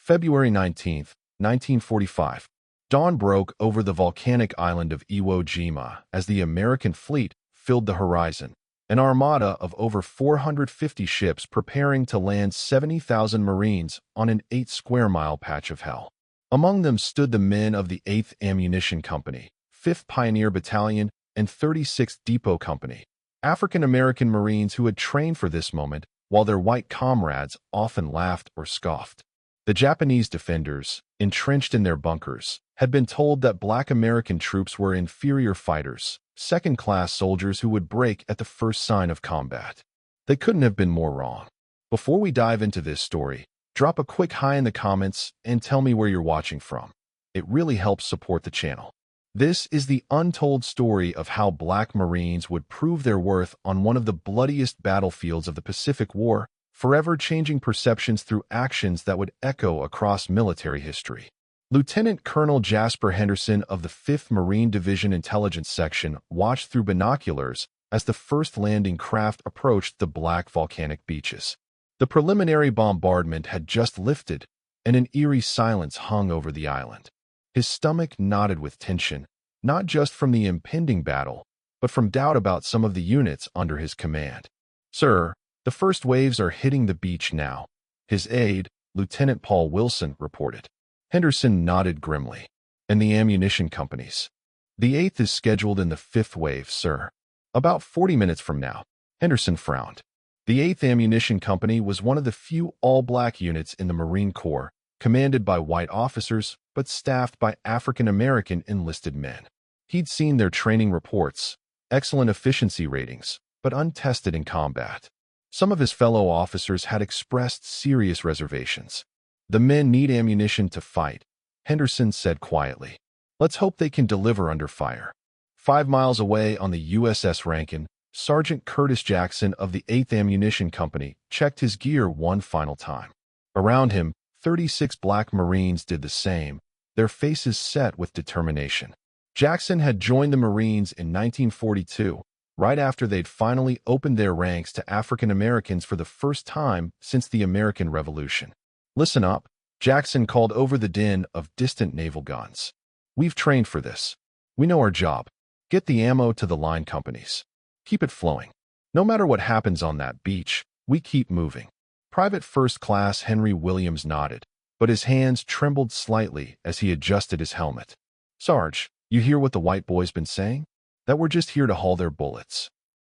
February 19th, 1945. Dawn broke over the volcanic island of Iwo Jima as the American fleet filled the horizon, an armada of over 450 ships preparing to land 70,000 Marines on an 8-square-mile patch of hell. Among them stood the men of the 8th Ammunition Company, 5th Pioneer Battalion, and 36th Depot Company, African-American Marines who had trained for this moment while their white comrades often laughed or scoffed. The Japanese defenders, entrenched in their bunkers, had been told that black American troops were inferior fighters, second-class soldiers who would break at the first sign of combat. They couldn't have been more wrong. Before we dive into this story, drop a quick hi in the comments and tell me where you're watching from. It really helps support the channel. This is the untold story of how Black Marines would prove their worth on one of the bloodiest battlefields of the Pacific War, forever changing perceptions through actions that would echo across military history. Lieutenant Colonel Jasper Henderson of the 5th Marine Division Intelligence Section watched through binoculars as the first landing craft approached the black volcanic beaches. The preliminary bombardment had just lifted, and an eerie silence hung over the island. His stomach knotted with tension, not just from the impending battle, but from doubt about some of the units under his command. "Sir, the first waves are hitting the beach now," his aide, Lieutenant Paul Wilson, reported. Henderson nodded grimly. "And the ammunition companies?" "The 8th is scheduled in the 5th wave, sir. About 40 minutes from now." Henderson frowned. The 8th Ammunition Company was one of the few all-black units in the Marine Corps, commanded by white officers but staffed by African-American enlisted men. He'd seen their training reports, excellent efficiency ratings, but untested in combat. Some of his fellow officers had expressed serious reservations. "The men need ammunition to fight," Henderson said quietly. "Let's hope they can deliver under fire." 5 miles away on the USS Rankin, Sergeant Curtis Jackson of the 8th Ammunition Company checked his gear one final time. Around him, 36 black Marines did the same, their faces set with determination. Jackson had joined the Marines in 1942, right after they'd finally opened their ranks to African Americans for the first time since the American Revolution. "Listen up," Jackson called over the din of distant naval guns. "We've trained for this. We know our job. Get the ammo to the line companies. Keep it flowing. No matter what happens on that beach, we keep moving." Private First Class Henry Williams nodded, but his hands trembled slightly as he adjusted his helmet. "Sarge, you hear what the white boy's been saying? That we're just here to haul their bullets."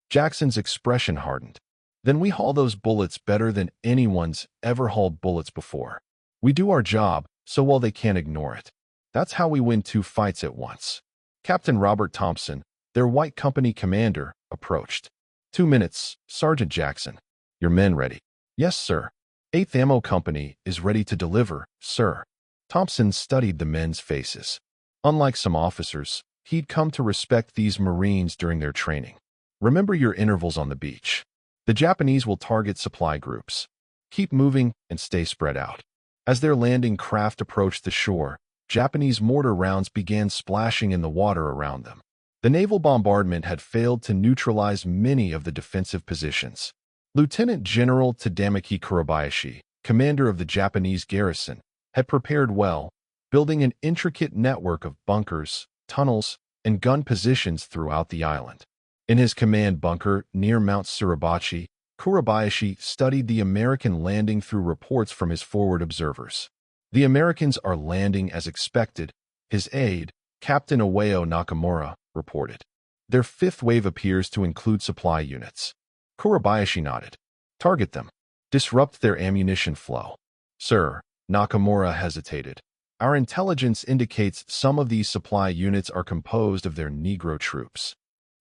Jackson's expression hardened. "Then we haul those bullets better than anyone's ever hauled bullets before. We do our job so well they can't ignore it. That's how we win 2 fights at once." Captain Robert Thompson, their white company commander, approached. 2 minutes, Sergeant Jackson. "Your men ready?" "Yes, sir. 8th Ammo Company is ready to deliver, sir." Thompson studied the men's faces. Unlike some officers, he'd come to respect these Marines during their training. "Remember your intervals on the beach. The Japanese will target supply groups. Keep moving and stay spread out." As their landing craft approached the shore, Japanese mortar rounds began splashing in the water around them. The naval bombardment had failed to neutralize many of the defensive positions. Lieutenant General Tadamaki Kurabayashi, commander of the Japanese garrison, had prepared well, building an intricate network of bunkers, tunnels, and gun positions throughout the island. In his command bunker near Mount Suribachi, Kurabayashi studied the American landing through reports from his forward observers. "The Americans are landing as expected," his aide, Captain Uweo Nakamura, reported. "Their 5th wave appears to include supply units." Kurabayashi nodded. "Target them. Disrupt their ammunition flow." "Sir," Nakamura hesitated. "Our intelligence indicates some of these supply units are composed of their Negro troops."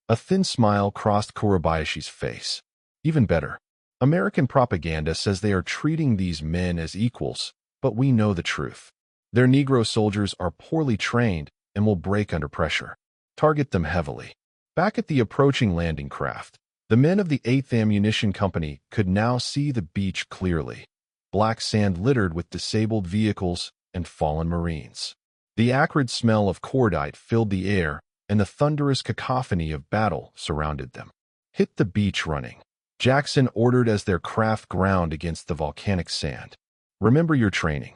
A thin smile crossed Kurabayashi's face. "Even better. American propaganda says they are treating these men as equals, but we know the truth. Their Negro soldiers are poorly trained and will break under pressure. Target them heavily." Back at the approaching landing craft, the men of the 8th Ammunition Company could now see the beach clearly. Black sand littered with disabled vehicles and fallen Marines. The acrid smell of cordite filled the air, and the thunderous cacophony of battle surrounded them. "Hit the beach running," Jackson ordered as their craft ground against the volcanic sand. "Remember your training.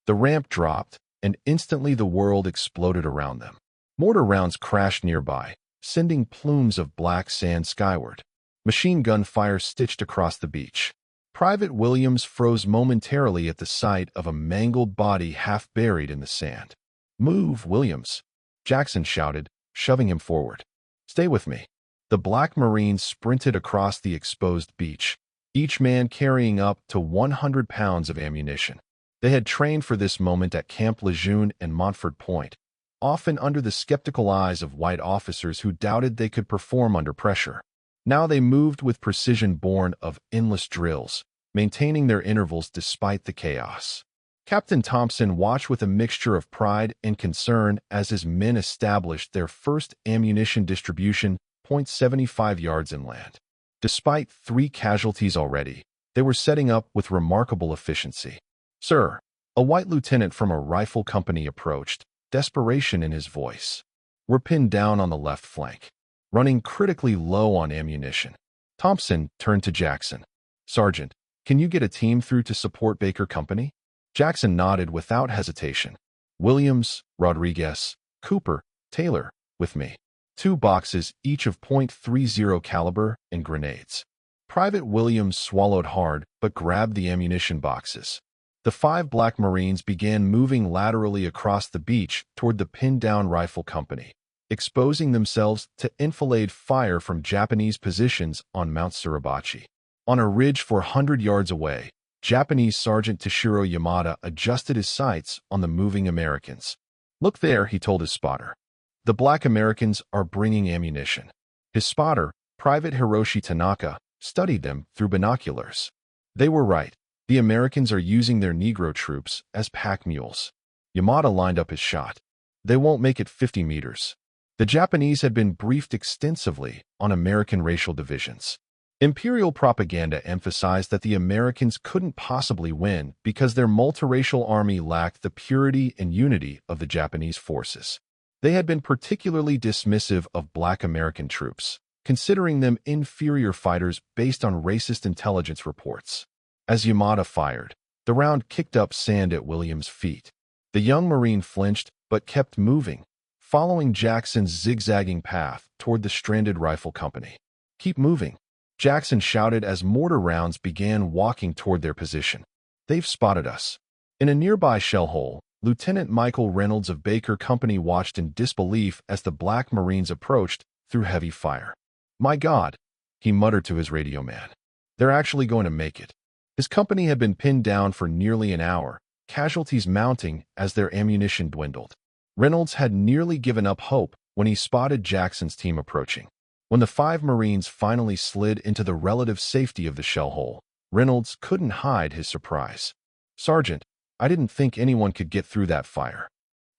The ramp dropped, and instantly the world exploded around them. Mortar rounds crashed nearby, sending plumes of black sand skyward. Machine gun fire stitched across the beach. Private Williams froze momentarily at the sight of a mangled body half buried in the sand. "Move, Williams," Jackson shouted, shoving him forward. "Stay with me." The Black Marines sprinted across the exposed beach, each man carrying up to 100 pounds of ammunition. They had trained for this moment at Camp Lejeune and Montfort Point, often under the skeptical eyes of white officers who doubted they could perform under pressure. Now they moved with precision born of endless drills, maintaining their intervals despite the chaos. Captain Thompson watched with a mixture of pride and concern as his men established their first ammunition distribution point 75 yards inland. Despite 3 casualties already, they were setting up with remarkable efficiency. "Sir," a white lieutenant from a rifle company approached, desperation in his voice. "We're pinned down on the left flank, running critically low on ammunition." Thompson turned to Jackson. "Sergeant, can you get a team through to support Baker Company?" Jackson nodded without hesitation. "Williams, Rodriguez, Cooper, Taylor, with me. 2 boxes, each of .30 caliber, and grenades." Private Williams swallowed hard but grabbed the ammunition boxes. The 5 Black Marines began moving laterally across the beach toward the pinned-down rifle company, exposing themselves to enfilade fire from Japanese positions on Mount Suribachi. On a ridge 400 yards away, Japanese Sergeant Toshiro Yamada adjusted his sights on the moving Americans. "Look there," he told his spotter. "The Black Americans are bringing ammunition." His spotter, Private Hiroshi Tanaka, studied them through binoculars. They were right. The Americans are using their Negro troops as pack mules. Yamada lined up his shot. They won't make it 50 meters. The Japanese had been briefed extensively on American racial divisions. Imperial propaganda emphasized that the Americans couldn't possibly win because their multiracial army lacked the purity and unity of the Japanese forces. They had been particularly dismissive of Black American troops, considering them inferior fighters based on racist intelligence reports. As Yamada fired, the round kicked up sand at Williams' feet. The young Marine flinched but kept moving, following Jackson's zigzagging path toward the stranded rifle company. "Keep moving," Jackson shouted as mortar rounds began walking toward their position. "They've spotted us." In a nearby shell hole, Lieutenant Michael Reynolds of Baker Company watched in disbelief as the Black Marines approached through heavy fire. "My God," he muttered to his radio man. "They're actually going to make it." His company had been pinned down for nearly an hour, casualties mounting as their ammunition dwindled. Reynolds had nearly given up hope when he spotted Jackson's team approaching. When the 5 Marines finally slid into the relative safety of the shell hole, Reynolds couldn't hide his surprise. "Sergeant, I didn't think anyone could get through that fire."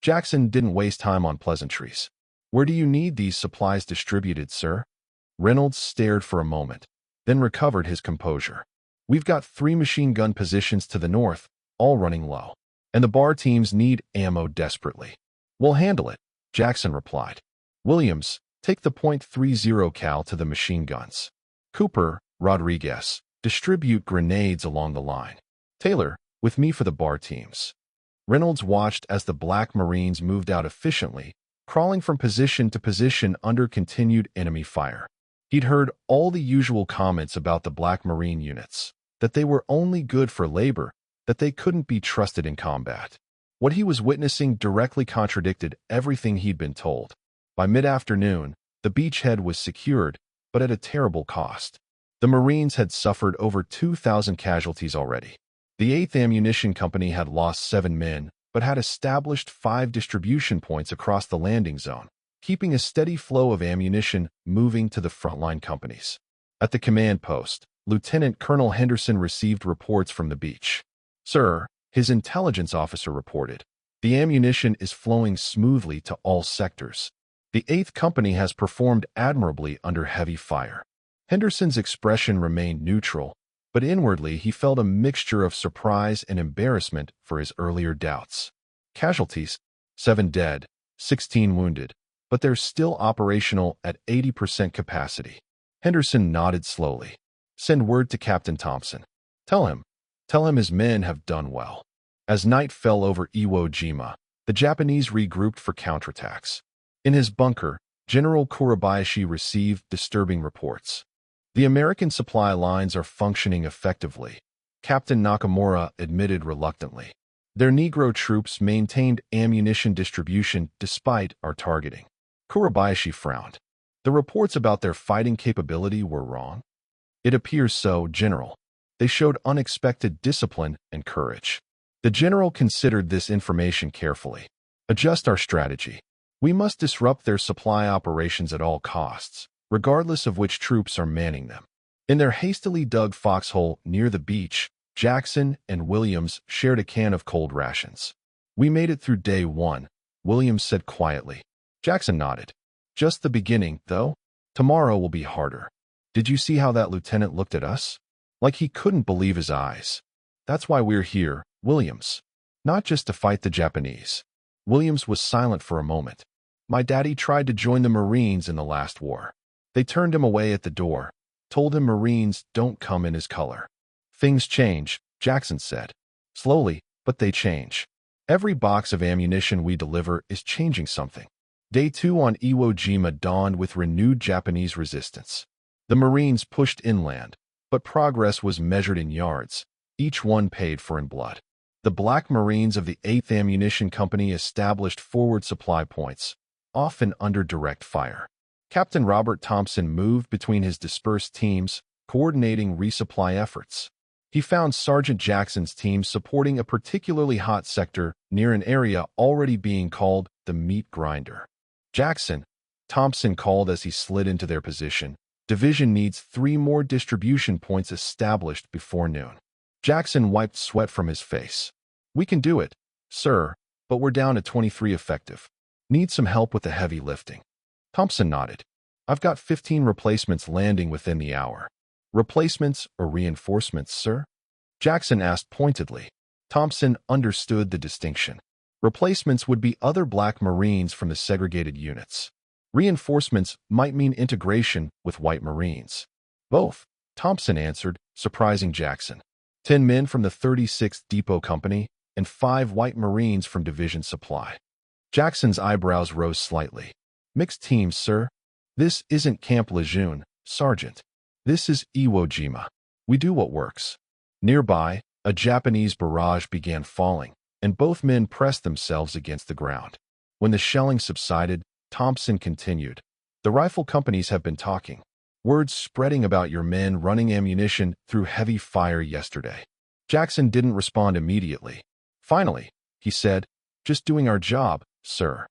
Jackson didn't waste time on pleasantries. "Where do you need these supplies distributed, sir?" Reynolds stared for a moment, then recovered his composure. "We've got 3 machine gun positions to the north, all running low, and the bar teams need ammo desperately." "We'll handle it," Jackson replied. "Williams, take the .30 cal to the machine guns. Cooper, Rodriguez, distribute grenades along the line. Taylor, with me for the bar teams." Reynolds watched as the Black Marines moved out efficiently, crawling from position to position under continued enemy fire. He'd heard all the usual comments about the Black Marine units, that they were only good for labor, that they couldn't be trusted in combat. What he was witnessing directly contradicted everything he'd been told. By mid-afternoon, the beachhead was secured, but at a terrible cost. The Marines had suffered over 2,000 casualties already. The 8th Ammunition Company had lost 7 men, but had established 5 distribution points across the landing zone, keeping a steady flow of ammunition moving to the frontline companies. At the command post, Lieutenant Colonel Henderson received reports from the beach. "Sir," his intelligence officer reported, "the ammunition is flowing smoothly to all sectors. The 8th Company has performed admirably under heavy fire." Henderson's expression remained neutral, but inwardly he felt a mixture of surprise and embarrassment for his earlier doubts. "Casualties? 7 dead, 16 wounded, but they're still operational at 80% capacity." Henderson nodded slowly. "Send word to Captain Thompson. Tell him his men have done well." As night fell over Iwo Jima, the Japanese regrouped for counterattacks. In his bunker, General Kurabayashi received disturbing reports. The American supply lines are functioning effectively, Captain Nakamura admitted reluctantly. Their Negro troops maintained ammunition distribution despite our targeting. Kurabayashi frowned. The reports about their fighting capability were wrong. It appears so, General. They showed unexpected discipline and courage. The general considered this information carefully. Adjust our strategy. We must disrupt their supply operations at all costs, regardless of which troops are manning them. In their hastily dug foxhole near the beach, Jackson and Williams shared a can of cold rations. We made it through day one, Williams said quietly. Jackson nodded. Just the beginning, though. Tomorrow will be harder. Did you see how that lieutenant looked at us? Like he couldn't believe his eyes. That's why we're here, Williams. Not just to fight the Japanese. Williams was silent for a moment. My daddy tried to join the Marines in the last war. They turned him away at the door, told him Marines don't come in his color. Things change, Jackson said. Slowly, but they change. Every box of ammunition we deliver is changing something. Day 2 on Iwo Jima dawned with renewed Japanese resistance. The Marines pushed inland, but progress was measured in yards, each one paid for in blood. The Black Marines of the 8th Ammunition Company established forward supply points, often under direct fire. Captain Robert Thompson moved between his dispersed teams, coordinating resupply efforts. He found Sergeant Jackson's team supporting a particularly hot sector near an area already being called the meat grinder. Jackson, Thompson called as he slid into their position. Division needs 3 more distribution points established before noon. Jackson wiped sweat from his face. We can do it, sir, but we're down to 23 effective. Need some help with the heavy lifting. Thompson nodded. I've got 15 replacements landing within the hour. Replacements or reinforcements, sir? Jackson asked pointedly. Thompson understood the distinction. Replacements would be other Black Marines from the segregated units. Reinforcements might mean integration with White Marines. Both, Thompson answered, surprising Jackson. 10 men from the 36th Depot Company and 5 White Marines from Division Supply. Jackson's eyebrows rose slightly. Mixed teams, sir. This isn't Camp Lejeune, Sergeant. This is Iwo Jima. We do what works. Nearby, a Japanese barrage began falling, and both men pressed themselves against the ground. When the shelling subsided, Thompson continued. The rifle companies have been talking. Words spreading about your men running ammunition through heavy fire yesterday. Jackson didn't respond immediately. Finally, he said, just doing our job, sir.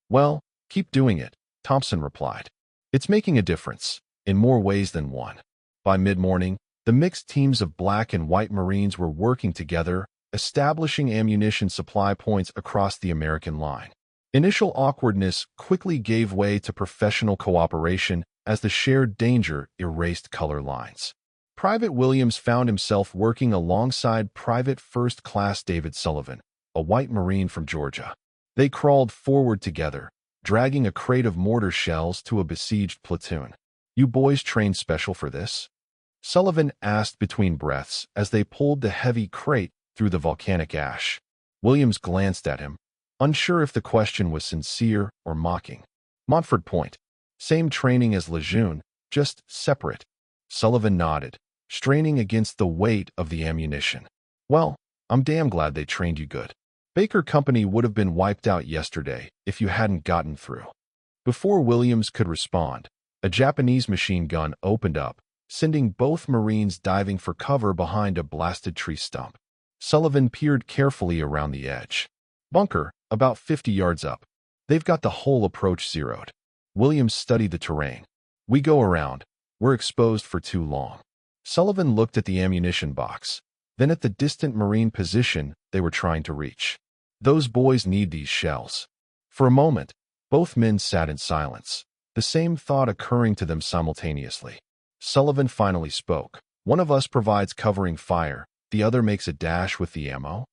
Well, keep doing it, Thompson replied. It's making a difference, in more ways than one. By mid-morning, the mixed teams of Black and White Marines were working together, establishing ammunition supply points across the American line. Initial awkwardness quickly gave way to professional cooperation as the shared danger erased color lines. Private Williams found himself working alongside Private First Class David Sullivan, a White Marine from Georgia. They crawled forward together, dragging a crate of mortar shells to a besieged platoon. You boys trained special for this? Sullivan asked between breaths as they pulled the heavy crate through the volcanic ash. Williams glanced at him, unsure if the question was sincere or mocking. Montford Point. Same training as Lejeune, just separate. Sullivan nodded, straining against the weight of the ammunition. Well, I'm damn glad they trained you good. Baker Company would have been wiped out yesterday if you hadn't gotten through. Before Williams could respond, a Japanese machine gun opened up, sending both Marines diving for cover behind a blasted tree stump. Sullivan peered carefully around the edge. Bunker, about 50 yards up. They've got the whole approach zeroed. Williams studied the terrain. We go around. We're exposed for too long. Sullivan looked at the ammunition box, then at the distant Marine position they were trying to reach. Those boys need these shells. For a moment, both men sat in silence, the same thought occurring to them simultaneously. Sullivan finally spoke. One of us provides covering fire, the other makes a dash with the ammo.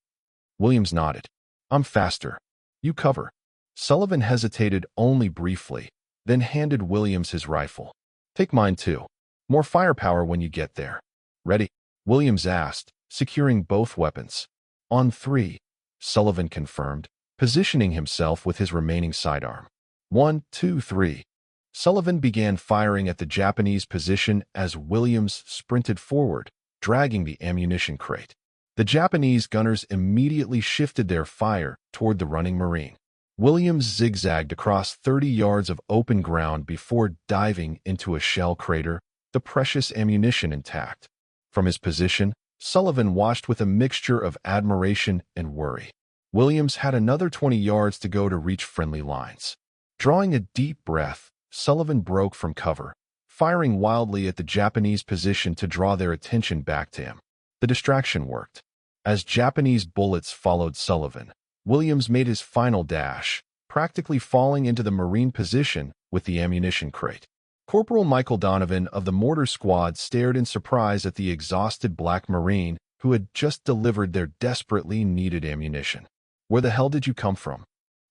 Williams nodded. I'm faster. You cover. Sullivan hesitated only briefly, then handed Williams his rifle. Take mine too. More firepower when you get there. Ready? Williams asked, securing both weapons. On 3, Sullivan confirmed, positioning himself with his remaining sidearm. 1, 2, 3. Sullivan began firing at the Japanese position as Williams sprinted forward, dragging the ammunition crate. The Japanese gunners immediately shifted their fire toward the running Marine. Williams zigzagged across 30 yards of open ground before diving into a shell crater, the precious ammunition intact. From his position, Sullivan watched with a mixture of admiration and worry. Williams had another 20 yards to go to reach friendly lines. Drawing a deep breath, Sullivan broke from cover, firing wildly at the Japanese position to draw their attention back to him. The distraction worked. As Japanese bullets followed Sullivan, Williams made his final dash, practically falling into the Marine position with the ammunition crate. Corporal Michael Donovan of the mortar squad stared in surprise at the exhausted black Marine who had just delivered their desperately needed ammunition. "Where the hell did you come from?"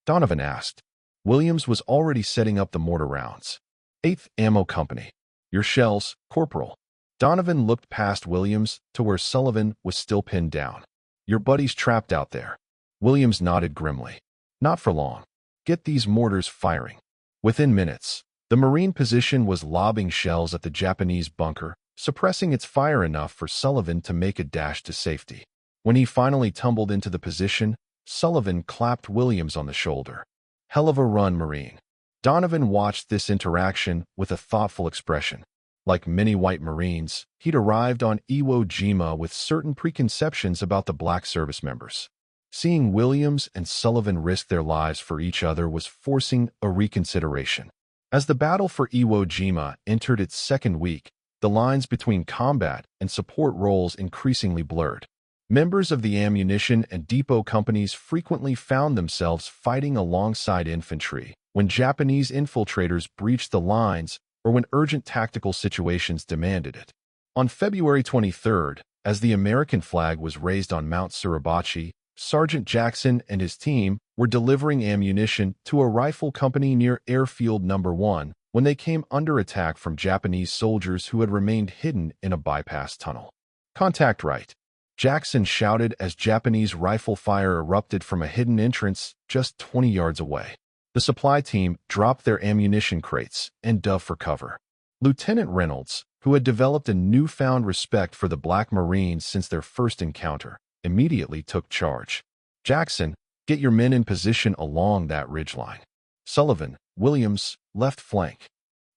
Donovan asked. Williams was already setting up the mortar rounds. 8th Ammo Company. "Your shells, Corporal." Donovan looked past Williams to where Sullivan was still pinned down. "Your buddy's trapped out there." Williams nodded grimly. "Not for long. Get these mortars firing." Within minutes, the Marine position was lobbing shells at the Japanese bunker, suppressing its fire enough for Sullivan to make a dash to safety. When he finally tumbled into the position, Sullivan clapped Williams on the shoulder. "Hell of a run, Marine." Donovan watched this interaction with a thoughtful expression. Like many white Marines, he'd arrived on Iwo Jima with certain preconceptions about the black service members. Seeing Williams and Sullivan risk their lives for each other was forcing a reconsideration. As the battle for Iwo Jima entered its second week, the lines between combat and support roles increasingly blurred. Members of the ammunition and depot companies frequently found themselves fighting alongside infantry when Japanese infiltrators breached the lines or when urgent tactical situations demanded it. On February 23rd, as the American flag was raised on Mount Suribachi, Sergeant Jackson and his team were delivering ammunition to a rifle company near Airfield No. 1 when they came under attack from Japanese soldiers who had remained hidden in a bypass tunnel. "Contact right," Jackson shouted as Japanese rifle fire erupted from a hidden entrance just 20 yards away. The supply team dropped their ammunition crates and dove for cover. Lieutenant Reynolds, who had developed a newfound respect for the Black Marines since their first encounter, immediately took charge. "Jackson, get your men in position along that ridgeline." Sullivan, Williams, left flank.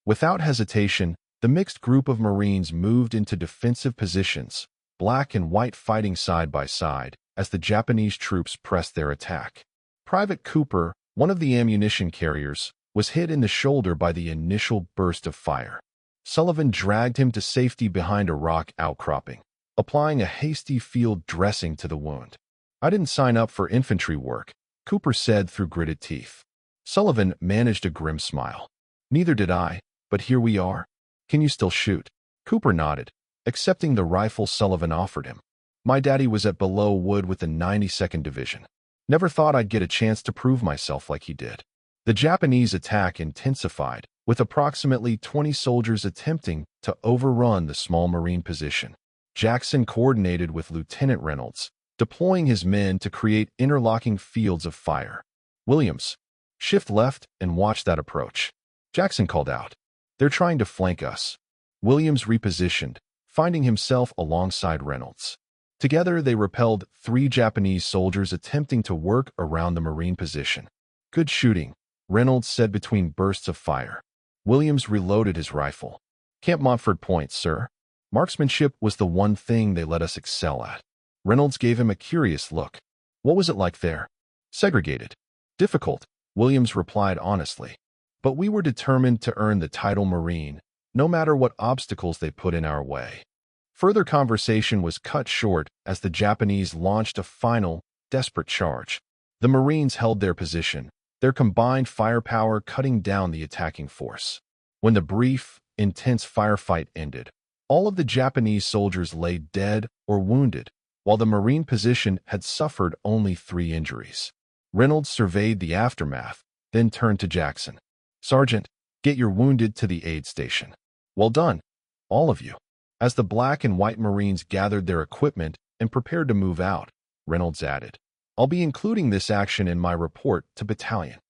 Without hesitation, the mixed group of Marines moved into defensive positions, black and white fighting side by side, as the Japanese troops pressed their attack. Private Cooper, one of the ammunition carriers, was hit in the shoulder by the initial burst of fire. Sullivan dragged him to safety behind a rock outcropping, applying a hasty field dressing to the wound. "I didn't sign up for infantry work," Cooper said through gritted teeth. Sullivan managed a grim smile. "Neither did I, but here we are. Can you still shoot?" Cooper nodded, accepting the rifle Sullivan offered him. "My daddy was at Below Wood with the 92nd Division. Never thought I'd get a chance to prove myself like he did." The Japanese attack intensified, with approximately 20 soldiers attempting to overrun the small Marine position. Jackson coordinated with Lieutenant Reynolds, deploying his men to create interlocking fields of fire. "Williams, shift left and watch that approach," Jackson called out. "They're trying to flank us." Williams repositioned, finding himself alongside Reynolds. Together, they repelled 3 Japanese soldiers attempting to work around the Marine position. "Good shooting," Reynolds said between bursts of fire. Williams reloaded his rifle. "Camp Montford points, sir. Marksmanship was the one thing they let us excel at." Reynolds gave him a curious look. "What was it like there?" "Segregated. Difficult," Williams replied honestly. "But we were determined to earn the title Marine, no matter what obstacles they put in our way." Further conversation was cut short as the Japanese launched a final, desperate charge. The Marines held their position, their combined firepower cutting down the attacking force. When the brief, intense firefight ended, all of the Japanese soldiers lay dead or wounded, while the Marine position had suffered only 3 injuries. Reynolds surveyed the aftermath, then turned to Jackson. "Sergeant, get your wounded to the aid station." "Well done, all of you." As the black and white Marines gathered their equipment and prepared to move out, Reynolds added, I'll be including this action in my report to battalion.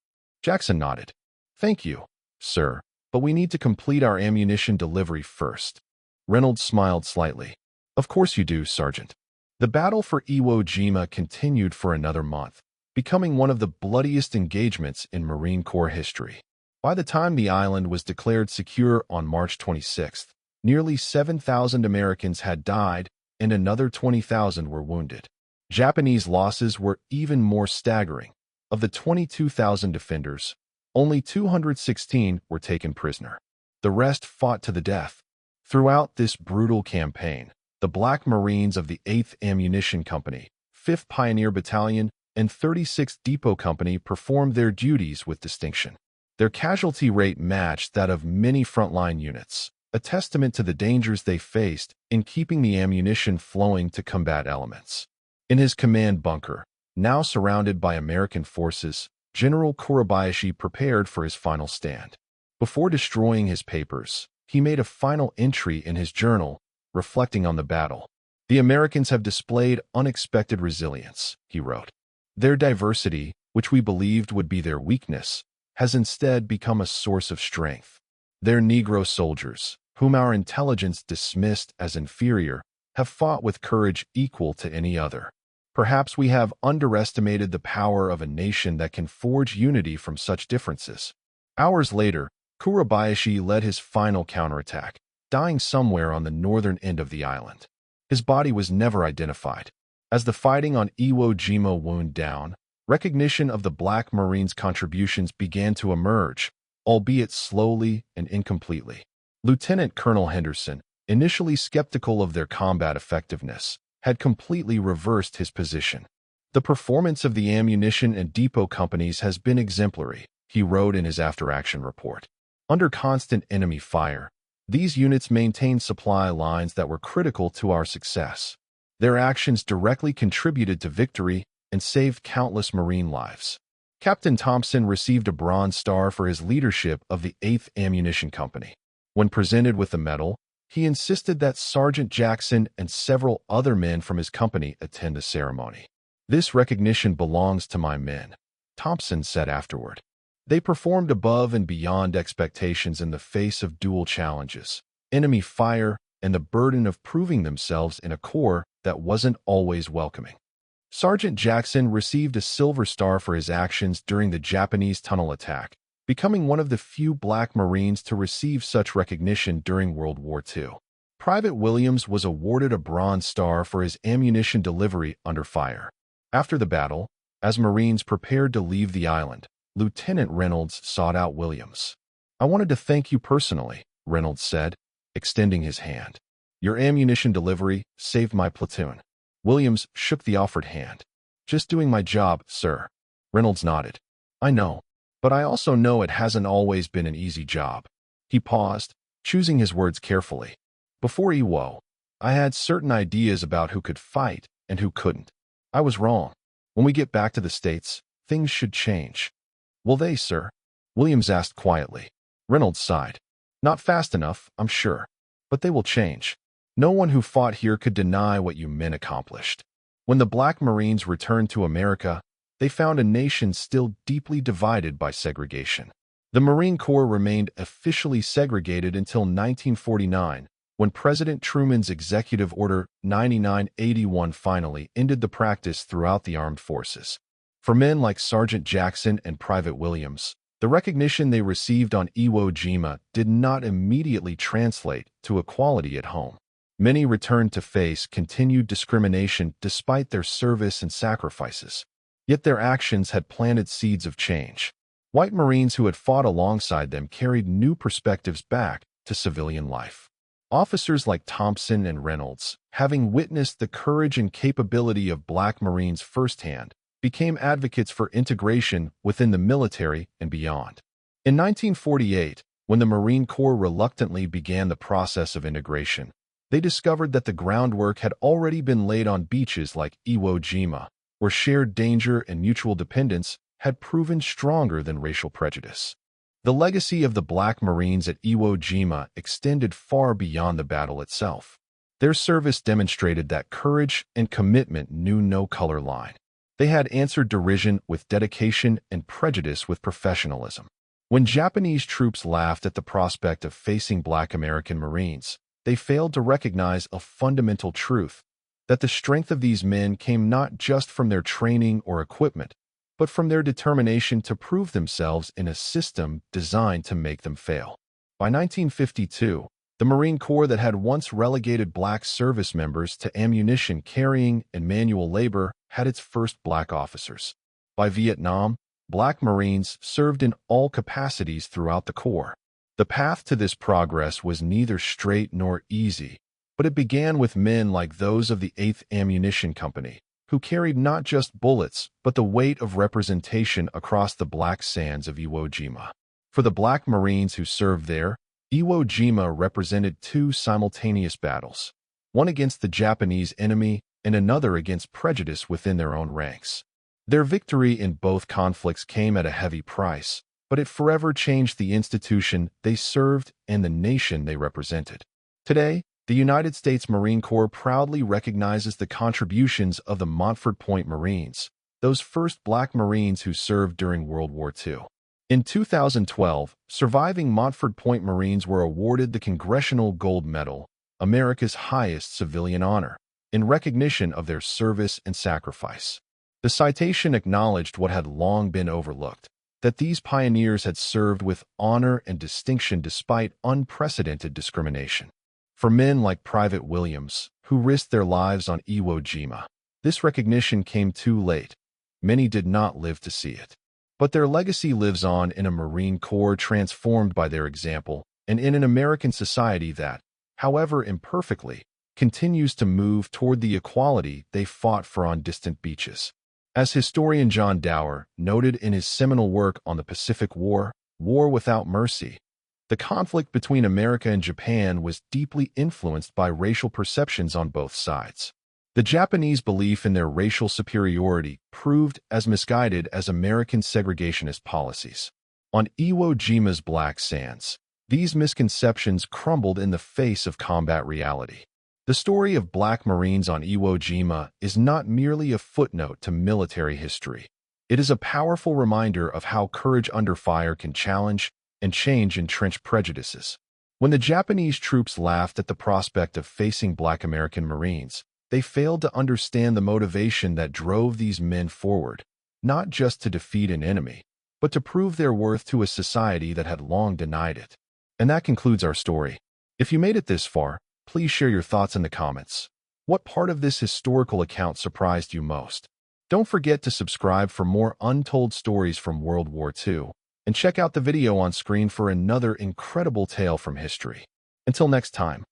Jackson nodded. Thank you, sir, but we need to complete our ammunition delivery first. Reynolds smiled slightly. Of course you do, Sergeant. The battle for Iwo Jima continued for another month, becoming one of the bloodiest engagements in Marine Corps history. By the time the island was declared secure on March 26th, nearly 7,000 Americans had died and another 20,000 were wounded. Japanese losses were even more staggering. Of the 22,000 defenders, only 216 were taken prisoner. The rest fought to the death. Throughout this brutal campaign, the Black Marines of the 8th Ammunition Company, 5th Pioneer Battalion, and 36th Depot Company performed their duties with distinction. Their casualty rate matched that of many frontline units, a testament to the dangers they faced in keeping the ammunition flowing to combat elements. In his command bunker, now surrounded by American forces, General Kurabayashi prepared for his final stand. Before destroying his papers, he made a final entry in his journal, reflecting on the battle. The Americans have displayed unexpected resilience, he wrote. Their diversity, which we believed would be their weakness, has instead become a source of strength. Their Negro soldiers, whom our intelligence dismissed as inferior, have fought with courage equal to any other. Perhaps we have underestimated the power of a nation that can forge unity from such differences. Hours later, Kurabayashi led his final counterattack, dying somewhere on the northern end of the island. His body was never identified. As the fighting on Iwo Jima wound down, recognition of the Black Marines' contributions began to emerge, albeit slowly and incompletely. Lieutenant Colonel Henderson, initially skeptical of their combat effectiveness, had completely reversed his position. The performance of the ammunition and depot companies has been exemplary, he wrote in his after-action report. Under constant enemy fire, these units maintained supply lines that were critical to our success. Their actions directly contributed to victory and saved countless Marine lives. Captain Thompson received a Bronze Star for his leadership of the 8th Ammunition Company. When presented with the medal, he insisted that Sergeant Jackson and several other men from his company attend the ceremony. This recognition belongs to my men, Thompson said afterward. They performed above and beyond expectations in the face of dual challenges, enemy fire, and the burden of proving themselves in a corps that wasn't always welcoming. Sergeant Jackson received a Silver Star for his actions during the Japanese tunnel attack, becoming one of the few Black Marines to receive such recognition during World War II. Private Williams was awarded a Bronze Star for his ammunition delivery under fire. After the battle, as Marines prepared to leave the island, Lieutenant Reynolds sought out Williams. "I wanted to thank you personally," Reynolds said, extending his hand. "Your ammunition delivery saved my platoon." Williams shook the offered hand. "Just doing my job, sir." Reynolds nodded. "I know. But I also know it hasn't always been an easy job." He paused, choosing his words carefully. "Before Iwo, I had certain ideas about who could fight and who couldn't. I was wrong. When we get back to the States, things should change." "Will they, sir?" Williams asked quietly. Reynolds sighed. "Not fast enough, I'm sure. But they will change. No one who fought here could deny what you men accomplished." When the Black Marines returned to America, they found a nation still deeply divided by segregation. The Marine Corps remained officially segregated until 1949, when President Truman's Executive Order 9981 finally ended the practice throughout the armed forces. For men like Sergeant Jackson and Private Williams, the recognition they received on Iwo Jima did not immediately translate to equality at home. Many returned to face continued discrimination despite their service and sacrifices. Yet their actions had planted seeds of change. White Marines who had fought alongside them carried new perspectives back to civilian life. Officers like Thompson and Reynolds, having witnessed the courage and capability of Black Marines firsthand, became advocates for integration within the military and beyond. In 1948, when the Marine Corps reluctantly began the process of integration, they discovered that the groundwork had already been laid on beaches like Iwo Jima, where shared danger and mutual dependence had proven stronger than racial prejudice. The legacy of the Black Marines at Iwo Jima extended far beyond the battle itself. Their service demonstrated that courage and commitment knew no color line. They had answered derision with dedication and prejudice with professionalism. When Japanese troops laughed at the prospect of facing Black American Marines, they failed to recognize a fundamental truth, that the strength of these men came not just from their training or equipment, but from their determination to prove themselves in a system designed to make them fail. By 1952, the Marine Corps that had once relegated Black service members to ammunition carrying and manual labor had its first Black officers. By Vietnam, Black Marines served in all capacities throughout the Corps. The path to this progress was neither straight nor easy, but it began with men like those of the 8th Ammunition Company, who carried not just bullets, but the weight of representation across the black sands of Iwo Jima. For the Black Marines who served there, Iwo Jima represented two simultaneous battles, one against the Japanese enemy and another against prejudice within their own ranks. Their victory in both conflicts came at a heavy price, but it forever changed the institution they served and the nation they represented. Today, the United States Marine Corps proudly recognizes the contributions of the Montford Point Marines, those first Black Marines who served during World War II. In 2012, surviving Montford Point Marines were awarded the Congressional Gold Medal, America's highest civilian honor, in recognition of their service and sacrifice. The citation acknowledged what had long been overlooked, that these pioneers had served with honor and distinction despite unprecedented discrimination. For men like Private Williams, who risked their lives on Iwo Jima, this recognition came too late. Many did not live to see it. But their legacy lives on in a Marine Corps transformed by their example and in an American society that, however imperfectly, continues to move toward the equality they fought for on distant beaches. As historian John Dower noted in his seminal work on the Pacific War, War Without Mercy, the conflict between America and Japan was deeply influenced by racial perceptions on both sides. The Japanese belief in their racial superiority proved as misguided as American segregationist policies. On Iwo Jima's black sands, these misconceptions crumbled in the face of combat reality. The story of Black Marines on Iwo Jima is not merely a footnote to military history. It is a powerful reminder of how courage under fire can challenge and change entrenched prejudices. When the Japanese troops laughed at the prospect of facing Black American Marines, they failed to understand the motivation that drove these men forward, not just to defeat an enemy, but to prove their worth to a society that had long denied it. And that concludes our story. If you made it this far, please share your thoughts in the comments. What part of this historical account surprised you most? Don't forget to subscribe for more untold stories from World War II, and check out the video on screen for another incredible tale from history. Until next time.